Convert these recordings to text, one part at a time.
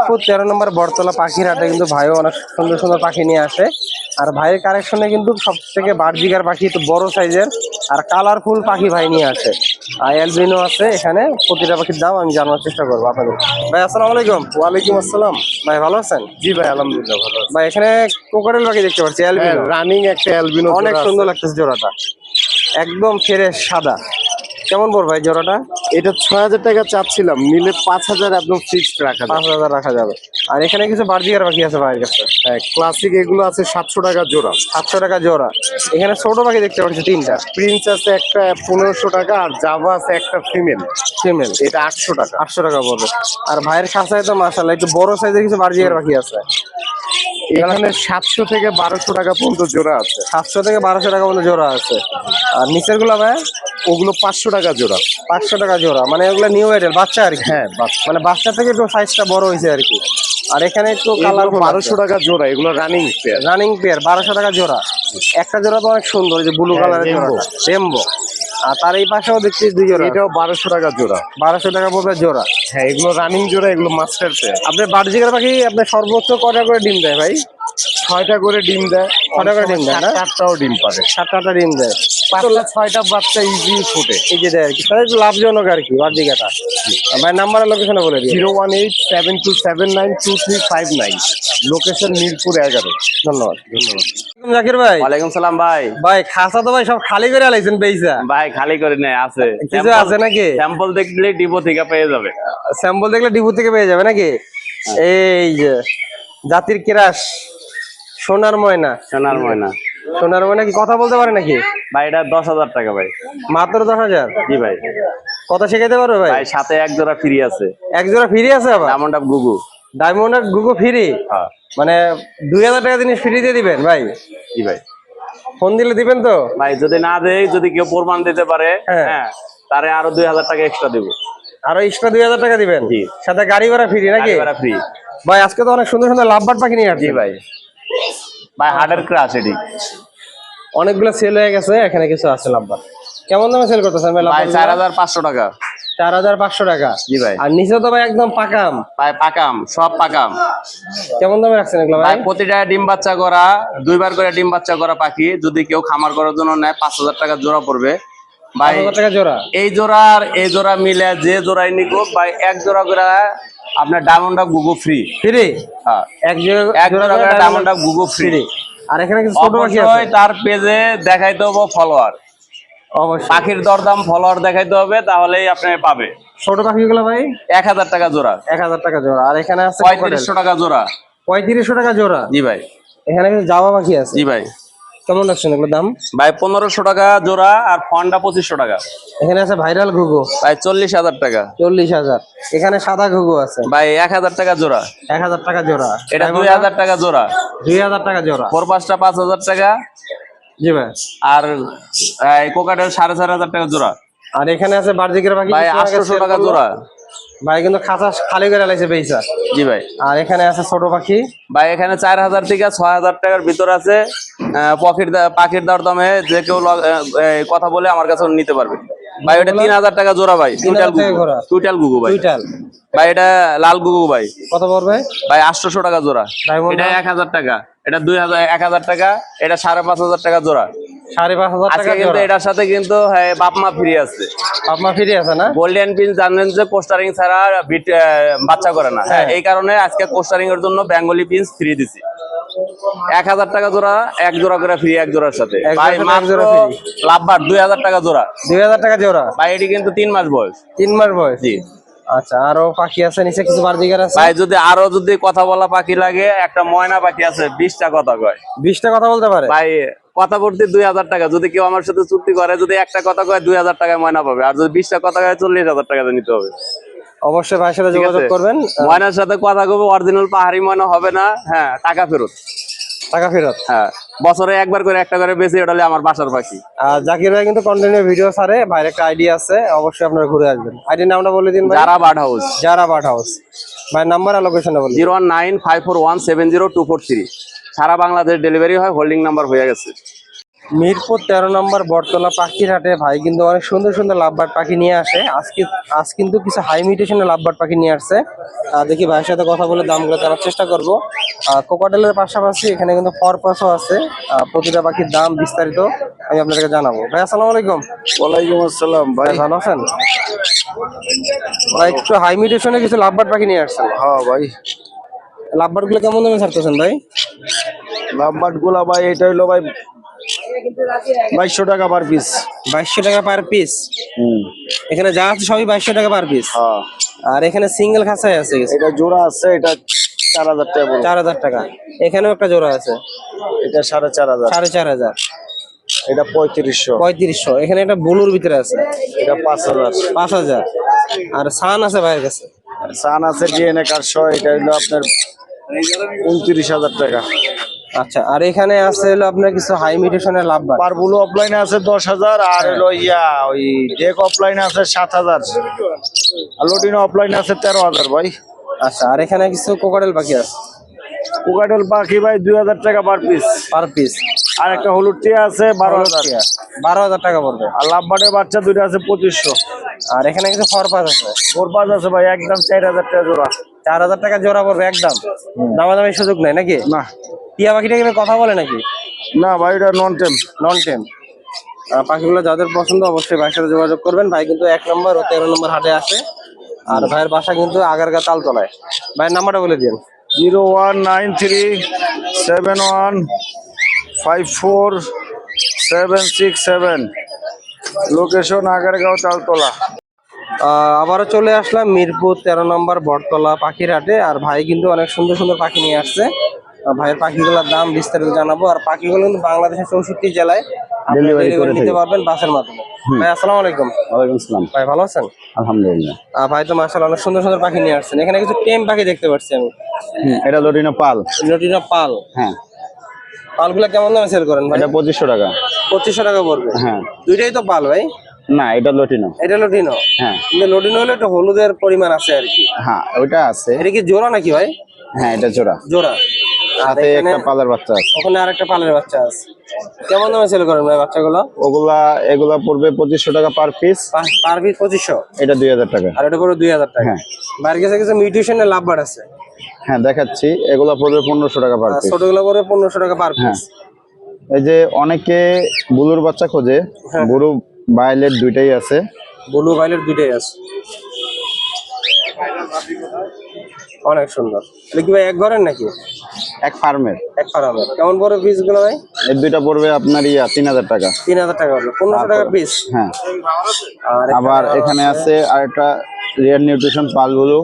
চাঁদপুর 13 নম্বর বটতলা পাখির হাটে কিন্তু ভাইও অনেক সুন্দর সুন্দর পাখি নিয়ে আসে। আর ভাইয়ের কালেকশনে কিন্তু সব থেকে বার্জিকার পাখি একটু বড় সাইজের আর কালারফুল পাখি ভাই নিয়ে আসে। আর অ্যালবিনো আছে এখানে। প্রতিটা পাখির দাম আমি জানার চেষ্টা করবো আপনাদের। ভাই আসসালামু আলাইকুম। ওয়ালাইকুম আসসালাম। ভাই ভালো আছেন? জি ভাই, আলহামদুলিল্লাহ ভালো আছি। ভাই এখানে কোকারেল পাখি দেখতে পাচ্ছি, অ্যালবিনো। রানিং একটা অ্যালবিনো অনেক সুন্দর লাগতেছে জোড়াটা, একদম ফ্রেশ সাদা। কেমন পড়বে ভাই জোড়াটা? এটা 6000 টাকা চাচ্ছিলাম, নিলে 5000 একদম ফিক্সড রাখা যাবে। 5000 রাখা যাবে। আর এখানে কিছু বার্জিকার পাখি আছে ভাইয়ের কাছে। হ্যাঁ, ক্লাসিক এগুলো আছে 700 টাকা জোড়া। 700 টাকা জোড়া। এখানে ছোট পাখি দেখতে পাচ্ছি তিনটা। প্রিন্স আছে একটা 1500 টাকা, আর জাভা আছে একটা ফিমেল। এটা 800 টাকা। 800 টাকা পড়বে। আর ভাইয়ের খাঁচায় তো মাশাআল্লাহ একটু বড় সাইজের কিছু বার্জিকার পাখি আছে। এখানে 700 থেকে 1200 টাকা পর্যন্ত জোড়া আছে। 700 থেকে 1200 টাকা পর্যন্ত জোড়া আছে। আর নিচের গুলো ভাই? ওগুলো 500 টাকা জোড়া। 500 টাকা জোড়া, মানে ওগুলো নিউ এডেল বাচ্চা আর কি। হ্যাঁ, মানে বাচ্চা থেকে একটু সাইজটা বড় হয়েছে আর কি। আর এখানে একটু কালার 1200 টাকা জোড়া। এগুলো রানিং পেয়ার। রানিং পেয়ার 1200 টাকা জোড়া। একটা জোড়া তো অনেক সুন্দর, যে ব্লু কালারের জোড়াটা রেমবো। আর তার এই পাশেও দেখছি দুই জোড়া। এটাও 1200 টাকা জোড়া। 1200 টাকা পড়বে জোড়া। হ্যাঁ, এগুলো রানিং জোড়া, এগুলো মাস্টার পেয়ার। আপনার বার্জিকার পাখি আপনার সর্বোচ্চ কটা করে ডিম দেয় ভাই? 6টা করে ডিম দেয়। 6টা করে ডিম দেয় না? 7টাও ডিম পারে। 7টা ডিম দেয়। 5-6টা বাচ্চা ইজি ফোটে। এই যে দেয় আর কি, তাহলে একটু লাভজনক আর কি বার্জিকাটা। ভাই নাম্বার আর লোকেশনে বলে দিই। 01872792359, লোকেশন মিরপুর 11। ধন্যবাদ। জাকির ভাই। ওয়ালাইকুম সালাম ভাই। ভাই খাসা তো ভাই সব খালি করে আলাইছেন বেইসা। ভাই খালি করে নেই, আছে কিছু আছে নাকি? স্যাম্পল দেখলে ডিপো থেকে পেয়ে যাবে। স্যাম্পল দেখলে ডিপো থেকে পেয়ে যাবে নাকি? এই যে জাতির কিরাস, সোনার ময়না। সোনার ময়না। সোনার ময়না কি কথা বলতে পারে নাকি? ভাই এটা 10,000 টাকা ভাই। মাত্র 10,000? জি ভাই। কথা শিখাইতে পারবে ভাই? ভাই সাথে এক জোড়া ফ্রি আছে। এক জোড়া ফ্রি আছে আবার? ডায়মন্ড অফ গুগু। ডায়মন্ড আর গুগু ফ্রি? হ্যাঁ। মানে 2000 টাকা জিনিস ফ্রি দিয়ে দিবেন ভাই? জি ভাই। ফোন দিলে দিবেন তো? ভাই যদি না দেয়, যদি কেউ প্রমাণ দিতে পারে, হ্যাঁ, হ্যাঁ, তারে আরো 2000 টাকা এক্সট্রা দেবো। আরো এক্সট্রা 2000 টাকা দিবেন? জি। সাথে গাড়ি ভাড়া ফ্রি নাকি? গাড়ি ভাড়া ফ্রি। ভাই আজকে তো অনেক সুন্দর সুন্দর লাভবার্ড পাখি নিয়ে আসছি। জি ভাই। ভাই হার্ডের ক্রাশ এটি। অনেকগুলো সেল হয়ে গেছে, এখানে কিছু আছে লাভবার্ড। কেমন দামে সেল করতেছেন ভাই? ভাই 4500 টাকা। 4500 টাকা। জি ভাই। আর নিচে তো ভাই একদম পাকাম। ভাই পাকাম, সব পাকাম। কেমন দামে রাখছেন এগুলো ভাই? ভাই প্রতিটা ডিম বাচ্চা করা, 2বার করে ডিম বাচ্চা করা পাখি যদি কেউ খামার করার জন্য নেয় 5000 টাকা জোড়া পড়বে ভাই। 5000 টাকা জোড়া? এই জোড়া আর এই জোড়া মিলে যে জোড়াই নিকো ভাই, এক জোড়া করে আপনার ডায়মন্ড অফ গুগু ফ্রি। ফ্রি? হ্যাঁ, এক জোড়া করে ডায়মন্ড অফ গুগু ফ্রি। আর এখানে কিছু ছোট পাখি আছে। অবশ্যই তার পেজে দেখাইতে হবে ফলোয়ার। অবশ্যই পাখির দরদাম ফলোয়ার দেখাইতে হবে, তাহলেই আপনি পাবে। ছোট পাখিগুলো ভাই? 1000 টাকা জোড়া। 1000 টাকা জোড়া। আর এখানে আছে 3500 টাকা জোড়া। 3500 টাকা জোড়া? জি ভাই। এখানে কিছু জাভা পাখি আছে। জি ভাই। কেমন রাখছেন এগুলোর দাম? ভাই 1500 টাকা জোড়া, আর ফন্ডা 2500 টাকা। এখানে আছে ভাইরাল ঘুঘু ভাই 40,000 টাকা। 40,000। এখানে সাদা ঘুঘু আছে ভাই 1000 টাকা জোড়া। 1000 টাকা জোড়া। এটা 2000 টাকা জোড়া। 2000 টাকা জোড়া। ফোরপাসটা 5000 টাকা। জি ভাই। আর এই কোকাটের 4500 টাকা জোড়া। আর এখানে আছে বার্জিকের পাখি ভাই 800 টাকা জোড়া। ভাই কিন্তু খাঁচা খালি করে লাইছে বেইসা। জি ভাই। আর এখানে আছে ছোট পাখি। ভাই এখানে 4000 থেকে 6000 টাকার ভিতর আছে। পাখির দর দামে যে কেউ কথা বলে আমার কাছে নিতে পারবে। ভাই ওটা 3000 টাকা জোড়া ভাই। টোটাল গুগু ভাই। ভাই এটা লাল গুগু ভাই। কত পড়বে ভাই? 800 টাকা জোড়া। এটা 1000 টাকা। এটা 1000 টাকা। এটা 5500 টাকা জোড়া। 5500 টাকা কিন্তু এটার সাথে কিন্তু বাপমা ফ্রি আছে। বাপমা ফ্রি আছে না? গোল্ডেন পিন জানেন যে কোস্টারিং ছাড়া বাচ্চা করে না। হ্যাঁ, এই কারণে আজকে কোস্টারিং এর জন্য বেঙ্গলি পিন্স ফ্রি দিছি। 1000 টাকা জোড়া, এক জোড়া করে ফ্রি এক জোড়ার সাথে। ভাই মাত্র লাভবার 2000 টাকা জোড়া। 2000 টাকা জোড়া? ভাই এটি কিন্তু 3 মাস বয়স। 3 মাস বয়স? জি। আচ্ছা, আরো পাখি আছে নিচে কিছু বার্জিকার আছে ভাই। যদি কথা বলা পাখি লাগে, একটা ময়না পাখি আছে 20টা কথা কয়। 20টা কথা বলতে পারে ভাই কথা বলতে 2000 টাকা। যদি কেউ আমার সাথে চুক্তি করে, যদি একটা কথা কয় 2000 টাকায় ময়না পাবে, আর যদি 20টা কথা কয় 40,000 টাকা নিতে হবে। অবশ্যই ভাইয়ের সাথে যোগাযোগ করবেন। ময়নার সাথে কথা কবে, অরিজিনাল পাহাড়ি ময়না হবে না। হ্যাঁ, টাকা ফেরত। টাকা ফেরত? হ্যাঁ, বছরে একবার করে একটা করে বেশি, ওটা আমার বাসার পাখি। আর জাকির ভাই কিন্তু কন্টিনিউ ভিডিও ছাড়ে, ভাইয়ের একটা আইডি আছে, অবশ্যই আপনারা ঘুরে আসবেন। আইডির নামটা বলে দিন ভাই। যারা বার্ড হাউস। যারা বার্ড হাউস। ভাই নাম্বার আর লোকেশনটা বলুন। 01954170243। সারা বাংলাদেশ ডেলিভারি হয়, হোল্ডিং নাম্বার হয়ে গেছে। মিরপুর 13 নম্বর বটতলা পাখির হাটে ভাই কিন্তু অনেক সুন্দর সুন্দর লাভবার্ড পাখি নিয়ে আসে। আজ কিন্তু কিছু হাই মিউটেশনের লাভবার্ড পাখি নিয়ে আসছে। দেখি ভাইয়ের সাথে কথা বলে দামগুলো জানার চেষ্টা করব। কোকাটেলের পাশাপাশি এখানে কিন্তু ফরপাসও আছে। প্রতিটা পাখির দাম বিস্তারিত আমি আপনাদেরকে জানাবো। ভাই আসসালামু আলাইকুম। ওয়ালাইকুম আসসালাম ভাই। ভাই ভালো আছেন? ভাই একটু হাই মিউটেশনের কিছু লাভবার্ড পাখি নিয়ে আসছেন। হ্যাঁ ভাই, লাভবার্ড গুলো কেমন দামে ছাড়তেছেন ভাই? লাভবার্ড গুলা ভাই এটা হইলো ভাই 2200 টাকা পার পিস। 2200 টাকা পার পিস। এখানে যা আছে সবই 2200 টাকা পার পিস। হ্যাঁ, আর এখানে সিঙ্গেল খাঁচায় আছে কিছু। এটা জোড়া আছে, এটা 4000 টাকা পড়বে। 4000 টাকা। এখানেও একটা জোড়া আছে, এটা 4500। 4500। এটা 3500। 3500। এখানে একটা ব্লুর ভিতরে আছে, এটা 5000। 5000। আর সান আছে ভাইয়ের কাছে। সান আছে ডিএনএ কার্ডসহ, এটা হলো আপনার 29000 টাকা। আচ্ছা, আর এখানে আছে হলো আপনার কিছু হাই মিউটেশনের লাভবার্ড। পার ব্লু অফলাইনে আছে 10000, আর হলো ওই ডেক অফলাইনে আছে 7000, আর লোডিনো অফলাইনে আছে 13000 ভাই। আচ্ছা, আর এখানে কিছু কোকাটেল পাখি আছে। কোকাটেল পাখি ভাই 2000 টাকা পার পিস। Per piece. আর একটা হলুদ টিয়া আছে 12000। 12000 টাকা পড়বে। আর লাভবার্ডের বাচ্চা দুইটা আছে 2500। আর এখানে কিছু ফরপাস আছে। ফোরপাস আছে ভাই একদম 4000 টাকা জোড়া। 4000 টাকা জোড়া পড়বে একদম। দামাদামির সুযোগ নাই নাকি? না টিয়া পাখিটা কি কথা বলে নাকি? না ভাই, এটা নন টেম। নন টেম। পাখিগুলো যাদের পছন্দ অবশ্যই ভাইয়ের সাথে যোগাযোগ করবেন। ভাই কিন্তু 1 নম্বর ও 13 নম্বর হাটে আসে। আর ভাইয়ের বাসা কিন্তু আগারগা তালতলায়। ভাইয়ের নাম্বারটা বলে দিন। 01937154767। লোকেশন আগারগাঁও তালতলা। আবারও চলে আসলাম মিরপুর 13 নম্বর বটতলা পাখির হাটে। আর ভাই কিন্তু অনেক সুন্দর সুন্দর পাখি নিয়ে আসছে। ভাইয়ের পাখিগুলোর দাম বিস্তারিত জানাবো। আর পাখিগুলো কিন্তু বাংলাদেশের 64 জেলায় ডেলিভারি করে নিতে পারবেন বাসের মাধ্যমে। ভাই আসসালামু আলাইকুম। ওয়ালাইকুম আসসালাম। ভাই ভালো আছেন? আলহামদুলিল্লাহ। ভাই তো মাশাআল্লাহ অনেক সুন্দর সুন্দর পাখি নিয়ে আসছেন। এখানে কিছু টেম পাখি দেখতে পাচ্ছি আমি। এটা লোডিনো পাল। লটিনো পাল। হ্যাঁ, পালগুলা কেমন দামে সেল করেন ভাই? এটা 2500 টাকা। 2500 টাকা পড়বে। হ্যাঁ, দুইটাই তো পাল ভাই? না এটা লোটিনো। এটা লটিনো। হ্যাঁ কিন্তু লটিনো হলে একটু হলুদের পরিমাণ আছে আর কি। হ্যাঁ, ওইটা আছে। এটা কি জোড়া নাকি ভাই? হ্যাঁ, এটা জোড়া। জোড়া। আর সাথে এখানে একটা পালের বাচ্চা আছে। ওখানে আরেকটা পালের বাচ্চা আছে। কেমন দামে সেল করেন ভাই বাচ্চাগুলো? এগুলা পড়বে 2500 টাকা পার পিস। Per piece 2500। এটা 2000 টাকা। আর এটা পড়বে 2000 টাকা। হ্যাঁ। বাইরের কাছে কিছু মিউটেশনের লাভবার আছে। হ্যাঁ দেখাচ্ছি, এগুলা পড়বে 1500 টাকা পার আর পিস। ছোটগুলো পড়বে 1500 টাকা পার হ্যাঁ, পিস। এই যে অনেকে বুলুর বাচ্চা খোঁজে, হ্যাঁ। বুলু ভায়োলেট দুইটাই আছে। ব্লু ভাইলেট দুইটাই আছে। অনেক সুন্দর। এটা কি ভাই এক ঘরের নাকি? এক ফার্মের। এক ফার্মের। কেমন পড়বে পিস গুলো ভাই? এই দুইটা পড়বে আপনার 3000 টাকা। 3000 টাকা পড়বে। 1500 টাকা পিস। হ্যাঁ, আর আবার এখানে আছে আরেকটা রিয়ার নিউট্রিশন পালগুলো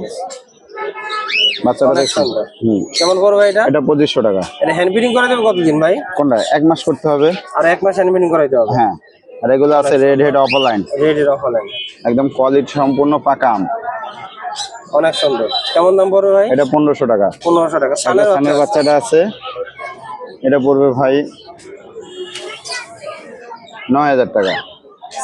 বাচ্চাটা অনেক দেখছেন। সুন্দর। হুম, কেমন পড়বে এটা? এটা 2500 টাকা। এটা হ্যান্ড ফিডিং করে দেবে কতদিন ভাই? কোনটা? 1 মাস করতে হবে। আর 1 মাস হ্যান্ড ফিডিং করাইতে হবে। হ্যাঁ, আর এগুলো আছে রেড হেড অফলাইন, রেডি রফলাইন। একদম কোয়ালিটি সম্পূর্ণ পাকা আম। অনেক সুন্দর। কেমন দাম পড়বে ভাই? এটা 1500 টাকা। 1500 টাকা। সানের সানের বাচ্চা। বাচ্চাটা আছে, এটা পড়বে ভাই 9000 টাকা।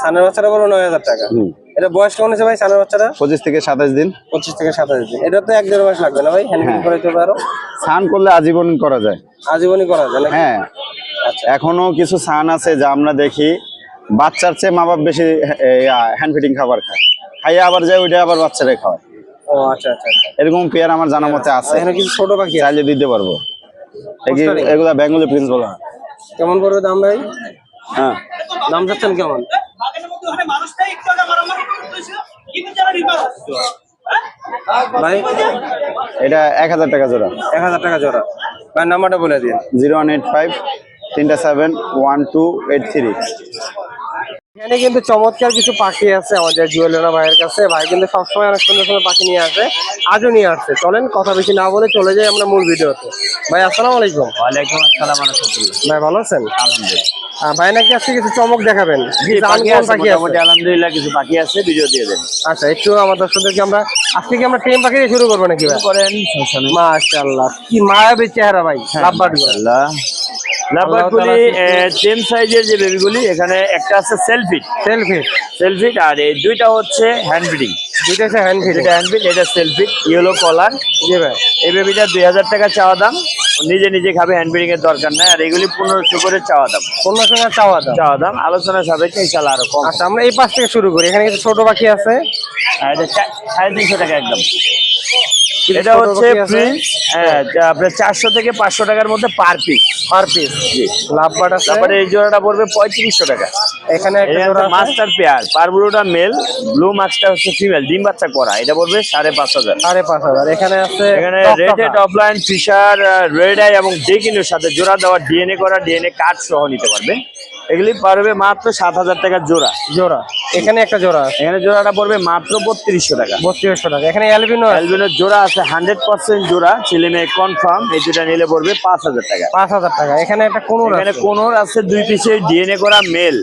সানের বাচ্চাটা পড়বে 9000 টাকা। হুম, এটা বয়স কেমন আছে ভাই সানের বাচ্চাটা? 25 থেকে 27 দিন। 25 থেকে 27 দিন। এটা তো 1-1.5 মাস লাগবে না ভাই হ্যান্ড ফিডিং হ্যাঁ। করাইতে পারো? সান করলে আজীবন করা যায়। আজীবনই করা যায় নাকি? হ্যাঁ, আচ্ছা। এখনো কিছু সান আছে যা আমরা দেখি বাচ্চার চেয়ে মা বাপ বেশি হ্যান্ড ফিডিং খাবার খায়, খাইয়ে আবার যায় ওইটা আবার বাচ্চারা খাওয়ায়। ও আচ্ছা আচ্ছা আচ্ছা। এরকম পেয়ার আমার জানা মতে আছে। এখানে কিছু ছোট পাখি আছে। চাইলে দিতে পারবো। এগুলা বেঙ্গলি প্রিন্স বলা হয়। কেমন পড়বে দাম ভাই? হ্যাঁ, দাম যাচ্ছেন কেমন? ভাই এটা 1000 টাকা জোড়া। 1000 টাকা জোড়া। ভাই নাম্বারটা বলে দিন। 0185 371283। এখানে কিন্তু চমৎকার কিছু পাখি আছে আমাদের জুয়েলারা ভাইয়ের কাছে। ভাই কিন্তু সবসময় অনেক সুন্দর সুন্দর পাখি নিয়ে আসে, আজও নিয়ে আসছে। চলেন কথা বেশি না বলে চলে যাই আমরা মূল ভিডিওতে। ভাই আসসালামু আলাইকুম। ওয়ালাইকুম আসসালাম ওয়া রাহমাতুল্লাহ। ভাই ভালো আছেন? আলহামদুলিল্লাহ। ভাই নাকি আজকে কিছু চমক দেখাবেন? পাখি আছে মোটামুটি, আলহামদুলিল্লাহ কিছু পাখি আছে, ভিডিও দিয়ে দেন। আচ্ছা, একটু আমার দর্শকদেরকে আমরা আজকে কি আমরা টেম পাখি দিয়ে শুরু করবো নাকি ভাই? করেন। মাশাআল্লাহ, কি মায়াবী চেহারা ভাই লাভবার্ড গুলো। আল্লাহ লাভবার্ডগুলি টেম সাইজের যে বেবিগুলি, এখানে একটা আছে সেলফি সেলফি আর এই দুইটা হচ্ছে হ্যান্ড ফিডিং। দুইটা আছে হ্যান্ড ফিড। এটা হ্যান্ড ফিড, এটা সেলফি ইয়েলো কলার। জি ভাই। এই বেবিটা 2000 টাকা চাওয়া দাম। নিজে নিজে খাবে, হ্যান্ড ফিডিং এর দরকার নাই। আর এগুলি 1500 করে চাওয়া দাম। 1500 চাওয়া দাম। চাওয়া দাম আলোচনা সাপেক্ষে ইনশাআল্লাহ আরো কম। আচ্ছা, আমরা এই পাশ থেকে শুরু করি। এখানে কিছু ছোট পাখি আছে, আর এটা 350 টাকা একদম। কিছু এটা ছোট হচ্ছে পাখি আছে। ফ্রি, হ্যাঁ, যা আপনার 400 থেকে 500 টাকার মধ্যে per piece. Per piece. Lovebird আছে। তারপরে এই জোড়াটা পড়বে 3500 টাকা। এখানে একটা এটা জোড়া আছে। মাস্টার পেয়ার, পারব্লুটা মেল, ব্লু মাস্কটা হচ্ছে ফিমেল, ডিম বাচ্চা করা। এটা পড়বে 5500। 5500। এখানে আছে এখানে টকটকা। রেডেড অফলাইন ফিশার, রেড আই এবং ডেকিনোর সাথে জোড়া দেওয়া, ডিএনএ করা, ডিএনএ কার্ড সহ নিতে পারবে। এগুলি পারবে মাত্র 7000 টাকা জোড়া। জোড়া। এখানে একটা জোড়া আছে এখানে জোড়াটা পড়বে মাত্র 3200 টাকা। 3200 টাকা। এখানে অ্যালবিনো আছে অ্যালবিনোর জোড়া আছে 100% জোড়া, ছেলে মেয়ে কনফার্ম। এই দুটা নিলে পড়বে 5000 টাকা। 5000 টাকা। এখানে একটা কোনুর এখানে আছে। কোনোর আছে 2 পিসের ডিএনএ করা মেল।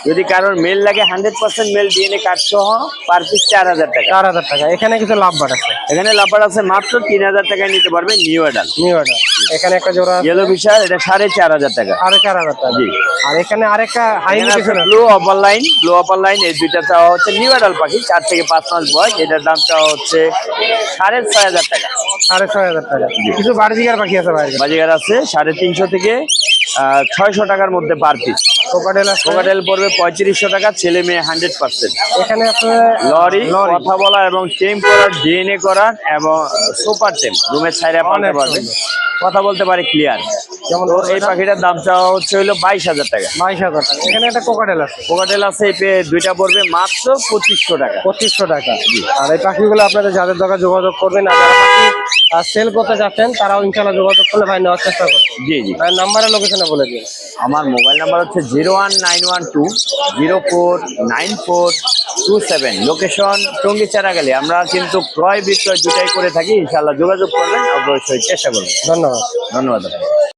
যদি কারোর মেল লাগে 100% মেল ডিএনএ কার্ড সহ পার পিস 4000 টাকা। 4000 টাকা। এখানে কিছু লাভবার্ড আছে। এখানে লাভার আছে মাত্র 3000 টাকায় নিতে পারবে নিউ অ্যাডাল। New order. এখানে একটা জোড়া আছে ইয়েলো ফিশার, এটা 4500 টাকা। 4500 টাকা। জি। আর এখানে আরেকটা হাই এখানে আছে মিউটেশন আছে। Blue upper line, blue upper line. এই দুইটা চাওয়া হচ্ছে নিউ অ্যাডাল পাখি, 4 থেকে 5 মাস বয়স। এটার দাম চাওয়া হচ্ছে 6500 টাকা। 6500 টাকা। কিছু বার্জিকার পাখি আছে বাইরে। বাজিগার আছে 350 থেকে 600 টাকার মধ্যে পার পিস। কোকাটেল আছে। কোকাটেল পড়বে 3500 টাকা, ছেলে মেয়ে 100%। এখানে আছে লরি, কথা বলা এবং টেম করার, ডিএনএ করার এবং সুপার টেম, রুমের ছাইরা পালতে পারবে, কথা বলতে পারে ক্লিয়ার। যেমন তো এই পাখিটার দাম চাওয়া হচ্ছে হলো 22000 টাকা। 22000 টাকা। এখানে একটা কোকাটেল আছে। কোকাটেল আছে, দুইটা পড়বে মাত্র 2500 টাকা। 2500 টাকা। আর এই পাখিগুলো আপনাদের যাদের দরকার যোগাযোগ করবেন। আর যারা পাখি সেল করতে যাচ্ছেন তারাও ইনশাআল্লাহ যোগাযোগ করলে ভাই নেওয়ার চেষ্টা করবেন। জি জি। ভাই নাম্বারে লোকেশনে বলে দিন। আমার মোবাইল নাম্বার হচ্ছে 01912 049427। লোকেশন টঙ্গী চারাগালি। আমরা কিন্তু ক্রয় বিক্রয় দুটাই করে থাকি। ইনশাআল্লাহ যোগাযোগ করবেন, অবশ্যই চেষ্টা করবেন। ধন্যবাদ। ধন্যবাদ।